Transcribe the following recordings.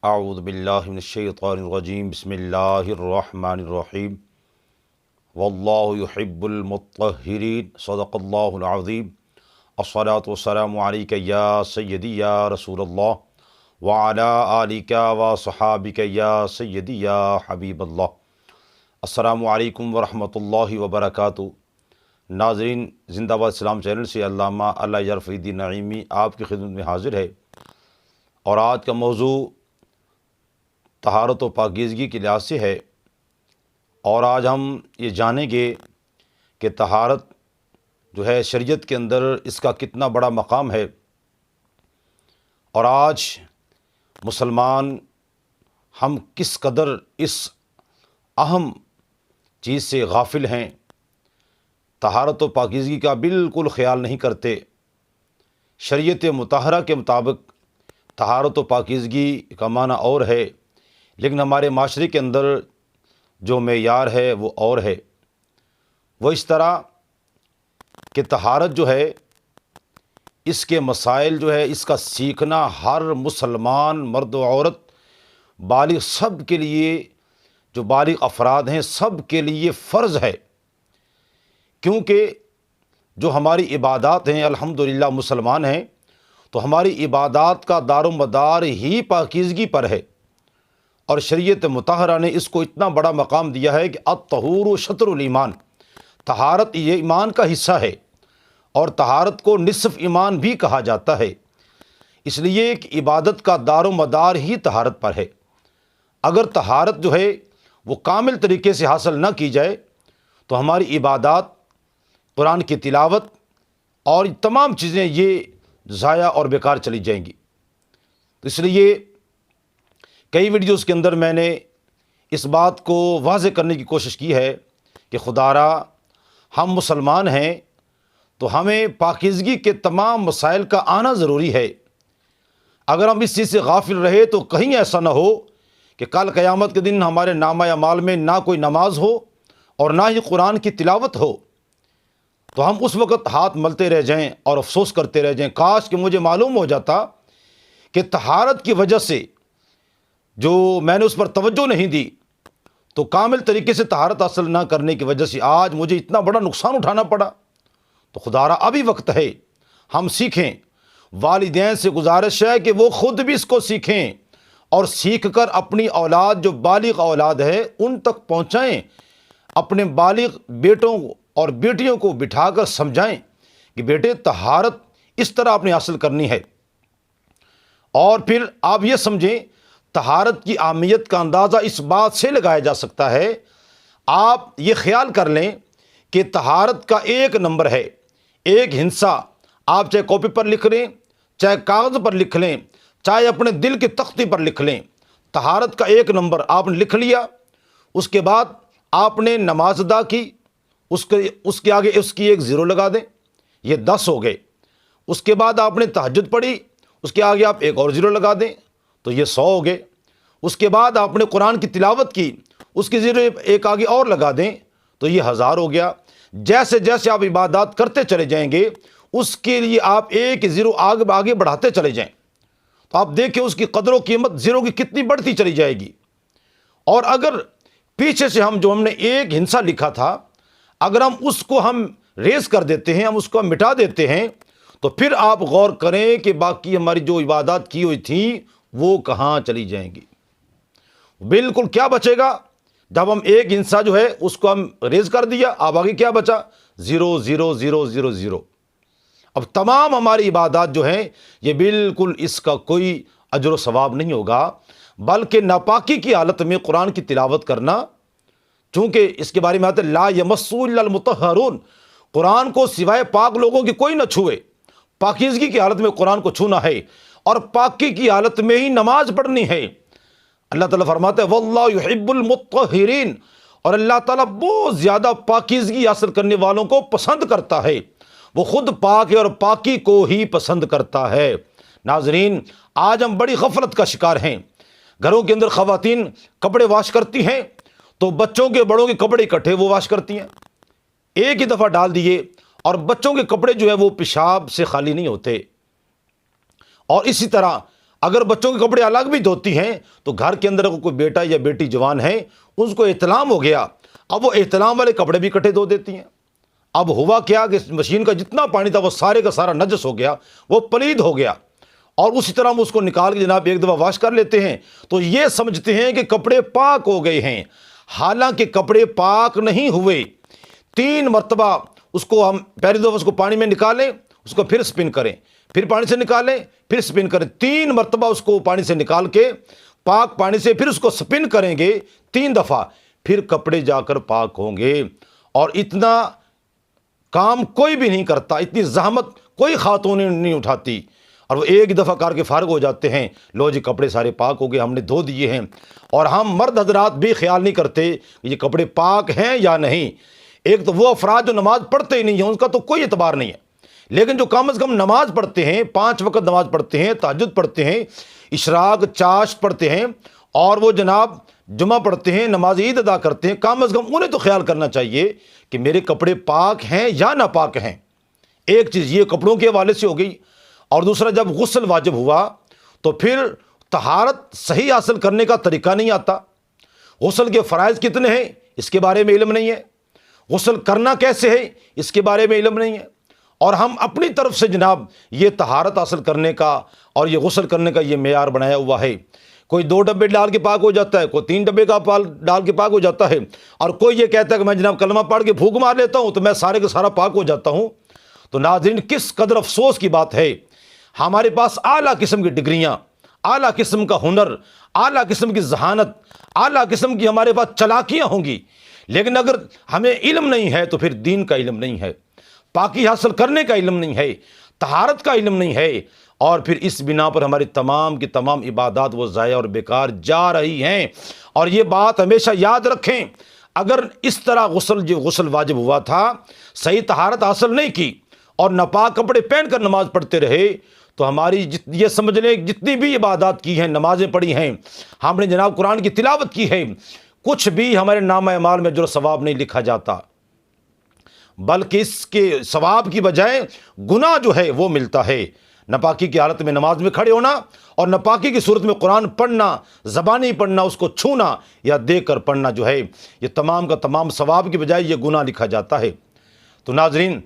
اعوذ باللہ من الشیطان الرجیم بسم اللہ الرحمن الرحیم واللہ یحب المطہرین صدق اللہ العظیم الصلاۃ والسلام علیک یا سیدی یا رسول اللہ وعلی آلک وصحابک یا سیدی یا حبیب اللہ۔ السلام علیکم ورحمۃ اللہ وبرکاتہ۔ ناظرین، زندہ باد اسلام چینل سے علامہ اللہ یرفع الدین نعیمی آپ کی خدمت میں حاضر ہے، اور آج کا موضوع طہارت و پاکیزگی کے لحاظ سے ہے، اور آج ہم یہ جانیں گے کہ طہارت جو ہے شریعت کے اندر اس کا کتنا بڑا مقام ہے، اور آج مسلمان ہم کس قدر اس اہم چیز سے غافل ہیں، طہارت و پاکیزگی کا بالکل خیال نہیں کرتے۔ شریعت مطہرہ کے مطابق طہارت و پاکیزگی کا معنی اور ہے، لیکن ہمارے معاشرے کے اندر جو معیار ہے وہ اور ہے۔ وہ اس طرح کہ طہارت جو ہے اس کے مسائل جو ہے اس کا سیکھنا ہر مسلمان مرد و عورت بالغ سب کے لیے، جو بالغ افراد ہیں سب کے لیے فرض ہے، کیونکہ جو ہماری عبادات ہیں الحمدللہ مسلمان ہیں تو ہماری عبادات کا دار و مدار ہی پاکیزگی پر ہے، اور شریعت مطہرہ نے اس کو اتنا بڑا مقام دیا ہے کہ الطہور شطر الایمان، طہارت یہ ایمان کا حصہ ہے، اور طہارت کو نصف ایمان بھی کہا جاتا ہے۔ اس لیے کہ عبادت کا دار و مدار ہی طہارت پر ہے۔ اگر طہارت جو ہے وہ کامل طریقے سے حاصل نہ کی جائے تو ہماری عبادات، قرآن کی تلاوت اور تمام چیزیں یہ ضائع اور بیکار چلی جائیں گی۔ اس لیے کئی ویڈیوز کے اندر میں نے اس بات کو واضح کرنے کی کوشش کی ہے کہ خدارا ہم مسلمان ہیں تو ہمیں پاکیزگی کے تمام مسائل کا آنا ضروری ہے۔ اگر ہم اس چیز سے غافل رہے تو کہیں ایسا نہ ہو کہ کل قیامت کے دن ہمارے نامہ اعمال میں نہ کوئی نماز ہو اور نہ ہی قرآن کی تلاوت ہو، تو ہم اس وقت ہاتھ ملتے رہ جائیں اور افسوس کرتے رہ جائیں، کاش کہ مجھے معلوم ہو جاتا کہ طہارت کی وجہ سے جو میں نے اس پر توجہ نہیں دی، تو کامل طریقے سے طہارت حاصل نہ کرنے کی وجہ سے آج مجھے اتنا بڑا نقصان اٹھانا پڑا۔ تو خدارا ابھی وقت ہے ہم سیکھیں۔ والدین سے گزارش ہے کہ وہ خود بھی اس کو سیکھیں اور سیکھ کر اپنی اولاد جو بالغ اولاد ہے ان تک پہنچائیں، اپنے بالغ بیٹوں اور بیٹیوں کو بٹھا کر سمجھائیں کہ بیٹے طہارت اس طرح اپنی حاصل کرنی ہے۔ اور پھر آپ یہ سمجھیں طہارت کی اہمیت کا اندازہ اس بات سے لگایا جا سکتا ہے، آپ یہ خیال کر لیں کہ طہارت کا ایک نمبر ہے، ایک ہندسہ، آپ چاہے کاپی پر لکھ لیں، چاہے کاغذ پر لکھ لیں، چاہے اپنے دل کی تختی پر لکھ لیں، طہارت کا ایک نمبر آپ نے لکھ لیا۔ اس کے بعد آپ نے نماز ادا کی، اس کے آگے اس کی ایک زیرو لگا دیں، یہ 10 ہو گئے۔ اس کے بعد آپ نے تہجد پڑھی، اس کے آگے آپ ایک اور زیرو لگا دیں تو یہ 100 ہو گئے۔ اس کے بعد آپ نے قرآن کی تلاوت کی، اس کی زیرو ایک آگے اور لگا دیں تو یہ 1000 ہو گیا۔ جیسے جیسے آپ عبادات کرتے چلے جائیں گے اس کے لیے آپ ایک زیرو آگے بڑھاتے چلے جائیں، تو آپ دیکھیں اس کی قدر و قیمت زیرو کی کتنی بڑھتی چلی جائے گی۔ اور اگر پیچھے سے ہم نے ایک ہندسہ لکھا تھا، اگر ہم اس کو ریز کر دیتے ہیں، ہم اس کو مٹا دیتے ہیں، تو پھر آپ غور کریں کہ باقی ہماری جو عبادات کی ہوئی تھیں وہ کہاں چلی جائیں گی۔ بالکل کیا بچے گا؟ جب ہم ایک ہندسہ جو ہے اس کو ہم ریز کر دیا، اب آگے کیا بچا؟ 0 0 0 0 0۔ اب تمام ہماری عبادات جو ہیں یہ بالکل اس کا کوئی اجر و ثواب نہیں ہوگا، بلکہ ناپاکی کی حالت میں قرآن کی تلاوت کرنا، چونکہ اس کے بارے میں آتا ہے لا یمسہ الا المطہرون، قرآن کو سوائے پاک لوگوں کی کوئی نہ چھوئے۔ پاکیزگی کی حالت میں قرآن کو چھونا ہے، اور پاکی کی حالت میں ہی نماز پڑھنی ہے۔ اللہ تعالیٰ فرماتا ہے واللہ یحب المطہرین، اور اللہ تعالیٰ بہت زیادہ پاکیزگی حاصل کرنے والوں کو پسند کرتا ہے، وہ خود پاک ہے اور پاکی کو ہی پسند کرتا ہے۔ ناظرین، آج ہم بڑی غفلت کا شکار ہیں۔ گھروں کے اندر خواتین کپڑے واش کرتی ہیں تو بچوں کے بڑوں کے کپڑے اکٹھے وہ واش کرتی ہیں، ایک ہی دفعہ ڈال دیے، اور بچوں کے کپڑے جو ہے وہ پیشاب سے خالی نہیں ہوتے۔ اور اسی طرح اگر بچوں کے کپڑے الگ بھی دھوتی ہیں تو گھر کے اندر کوئی بیٹا یا بیٹی جوان ہے، اس کو احتلام ہو گیا، اب وہ احتلام والے کپڑے بھی اکٹھے دھو دیتی ہیں۔ اب ہوا کیا کہ مشین کا جتنا پانی تھا وہ سارے کا سارا نجس ہو گیا، وہ پلید ہو گیا، اور اسی طرح ہم اس کو نکال کے جناب ایک دفعہ واش کر لیتے ہیں تو یہ سمجھتے ہیں کہ کپڑے پاک ہو گئے ہیں، حالانکہ کپڑے پاک نہیں ہوئے۔ 3 مرتبہ اس کو ہم پہلی دفعہ اس کو پانی میں نکالیں، اس کو پھر سپن کریں، پھر پانی سے نکالیں، پھر سپن کریں، 3 مرتبہ اس کو پانی سے نکال کے پاک پانی سے پھر اس کو سپن کریں گے 3 دفعہ، پھر کپڑے جا کر پاک ہوں گے۔ اور اتنا کام کوئی بھی نہیں کرتا، اتنی زحمت کوئی خاتون نہیں اٹھاتی، اور وہ ایک دفعہ کر کے فارغ ہو جاتے ہیں، لو جی کپڑے سارے پاک ہو گئے، ہم نے دھو دیے ہیں۔ اور ہم مرد حضرات بھی خیال نہیں کرتے کہ یہ کپڑے پاک ہیں یا نہیں۔ ایک تو وہ افراد جو نماز پڑھتے ہی نہیں ہیں، ان کا تو کوئی اعتبار نہیں ہے، لیکن جو کم از کم نماز پڑھتے ہیں، 5 وقت نماز پڑھتے ہیں، تہجد پڑھتے ہیں، اشراق چاشت پڑھتے ہیں، اور وہ جناب جمعہ پڑھتے ہیں، نماز عید ادا کرتے ہیں، کم از کم انہیں تو خیال کرنا چاہیے کہ میرے کپڑے پاک ہیں یا ناپاک ہیں۔ ایک چیز یہ کپڑوں کے حوالے سے ہو گئی، اور دوسرا جب غسل واجب ہوا تو پھر طہارت صحیح حاصل کرنے کا طریقہ نہیں آتا، غسل کے فرائض کتنے ہیں اس کے بارے میں علم نہیں ہے، غسل کرنا کیسے ہے اس کے بارے میں علم نہیں ہے، اور ہم اپنی طرف سے جناب یہ طہارت حاصل کرنے کا اور یہ غسل کرنے کا یہ معیار بنایا ہوا ہے۔ کوئی 2 ڈبے ڈال کے پاک ہو جاتا ہے، کوئی 3 ڈبے کا ڈال کے پاک ہو جاتا ہے، اور کوئی یہ کہتا ہے کہ میں جناب کلمہ پڑھ کے پھونک مار لیتا ہوں تو میں سارے کا سارا پاک ہو جاتا ہوں۔ تو ناظرین کس قدر افسوس کی بات ہے، ہمارے پاس اعلیٰ قسم کی ڈگریاں، اعلیٰ قسم کا ہنر، اعلیٰ قسم کی ذہانت، اعلیٰ قسم کی ہمارے پاس چلاکیاں ہوں گی، لیکن اگر ہمیں علم نہیں ہے تو پھر دین کا علم نہیں ہے، پاکی حاصل کرنے کا علم نہیں ہے، طہارت کا علم نہیں ہے، اور پھر اس بنا پر ہماری تمام کی تمام عبادات وہ ضائع اور بیکار جا رہی ہیں۔ اور یہ بات ہمیشہ یاد رکھیں، اگر اس طرح غسل واجب ہوا تھا، صحیح طہارت حاصل نہیں کی اور ناپاک کپڑے پہن کر نماز پڑھتے رہے تو ہماری یہ سمجھ لیں جتنی بھی عبادات کی ہیں، نمازیں پڑھی ہیں، ہم نے جناب قرآن کی تلاوت کی ہے، کچھ بھی ہمارے نامہ اعمال میں جو ثواب نہیں لکھا جاتا، بلکہ اس کے ثواب کی بجائے گناہ جو ہے وہ ملتا ہے۔ ناپاکی کی حالت میں نماز میں کھڑے ہونا اور ناپاکی کی صورت میں قرآن پڑھنا، زبانی پڑھنا، اس کو چھونا یا دیکھ کر پڑھنا جو ہے، یہ تمام کا تمام ثواب کی بجائے یہ گناہ لکھا جاتا ہے۔ تو ناظرین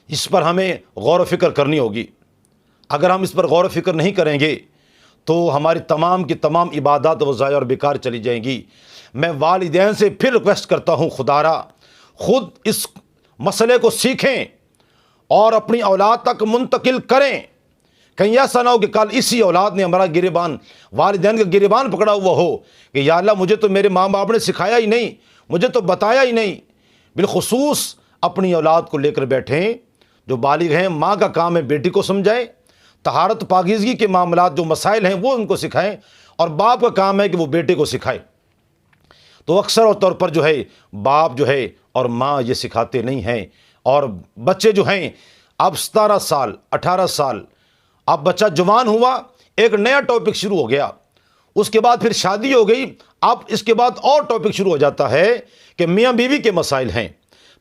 اس پر ہمیں غور و فکر کرنی ہوگی، اگر ہم اس پر غور و فکر نہیں کریں گے تو ہماری تمام کی تمام عبادات وہ ضائع اور بیکار چلی جائیں گی۔ میں والدین سے پھر ریکویسٹ کرتا ہوں، خدا را خود اس مسئلے کو سیکھیں اور اپنی اولاد تک منتقل کریں، کہیں ایسا نہ ہو کہ کل اسی اولاد نے ہمارا گریبان، والدین کا گریبان پکڑا ہوا ہو کہ یا اللہ مجھے تو میرے ماں باپ نے سکھایا ہی نہیں، مجھے تو بتایا ہی نہیں۔ بالخصوص اپنی اولاد کو لے کر بیٹھیں، جو بالغ ہیں ماں کا کام ہے بیٹی کو سمجھائیں، طہارت پاکیزگی کے معاملات جو مسائل ہیں وہ ان کو سکھائیں، اور باپ کا کام ہے کہ وہ بیٹے کو سکھائے۔ تو اکثر طور پر جو ہے باپ جو ہے اور ماں یہ سکھاتے نہیں ہیں، اور بچے جو ہیں اب 17 سال 18 سال، اب بچہ جوان ہوا، ایک نیا ٹاپک شروع ہو گیا، اس کے بعد پھر شادی ہو گئی، اب اس کے بعد اور ٹاپک شروع ہو جاتا ہے کہ میاں بیوی کے مسائل ہیں۔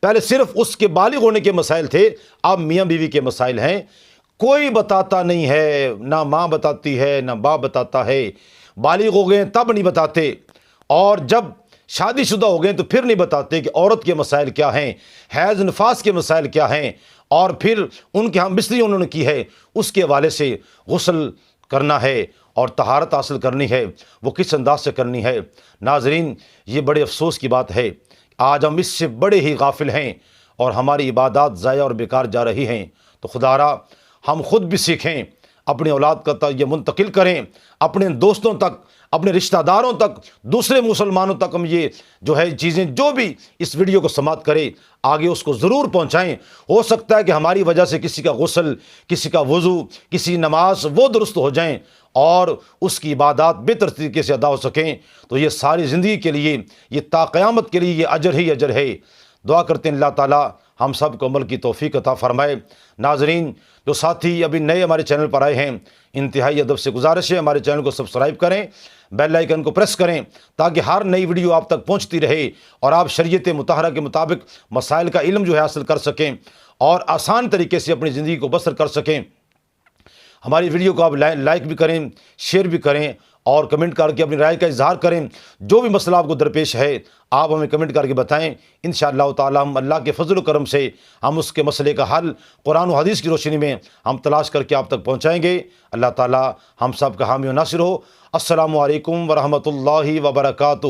پہلے صرف اس کے بالغ ہونے کے مسائل تھے، اب میاں بیوی کے مسائل ہیں۔ کوئی بتاتا نہیں ہے، نہ ماں بتاتی ہے نہ باپ بتاتا ہے، بالغ ہو گئے تب نہیں بتاتے، اور جب شادی شدہ ہو گئے تو پھر نہیں بتاتے کہ عورت کے مسائل کیا ہیں، حیض نفاس کے مسائل کیا ہیں، اور پھر ان کے ہم بستری انہوں نے کی ہے، اس کے حوالے سے غسل کرنا ہے اور طہارت حاصل کرنی ہے، وہ کس انداز سے کرنی ہے۔ ناظرین یہ بڑے افسوس کی بات ہے، آج ہم اس سے بڑے ہی غافل ہیں اور ہماری عبادات ضائع اور بیکار جا رہی ہیں۔ تو خدا را ہم خود بھی سیکھیں، اپنی اولاد کا یہ منتقل کریں، اپنے دوستوں تک، اپنے رشتہ داروں تک، دوسرے مسلمانوں تک ہم یہ جو ہے چیزیں، جو بھی اس ویڈیو کو سماعت کرے آگے اس کو ضرور پہنچائیں۔ ہو سکتا ہے کہ ہماری وجہ سے کسی کا غسل، کسی کا وضو، کسی نماز وہ درست ہو جائیں اور اس کی عبادات بہتر طریقے سے ادا ہو سکیں، تو یہ ساری زندگی کے لیے، یہ تا قیامت کے لیے یہ اجر ہی اجر ہے۔ دعا کرتے ہیں اللہ تعالیٰ ہم سب کو عمل کی توفیق عطا فرمائے۔ ناظرین جو ساتھی ابھی نئے ہمارے چینل پر آئے ہیں، انتہائی ادب سے گزارش ہے ہمارے چینل کو سبسکرائب کریں، بیل آئیکن کو پریس کریں تاکہ ہر نئی ویڈیو آپ تک پہنچتی رہے اور آپ شریعت مطہرہ کے مطابق مسائل کا علم جو ہے حاصل کر سکیں اور آسان طریقے سے اپنی زندگی کو بسر کر سکیں۔ ہماری ویڈیو کو آپ لائک بھی کریں، شیئر بھی کریں اور کمنٹ کر کے اپنی رائے کا اظہار کریں۔ جو بھی مسئلہ آپ کو درپیش ہے آپ ہمیں کمنٹ کر کے بتائیں، انشاءاللہ تعالی ہم اللہ کے فضل و کرم سے ہم اس کے مسئلے کا حل قرآن و حدیث کی روشنی میں ہم تلاش کر کے آپ تک پہنچائیں گے۔ اللہ تعالی ہم سب کا حامی و ناصر ہو۔ السلام علیکم ورحمۃ اللہ وبرکاتہ۔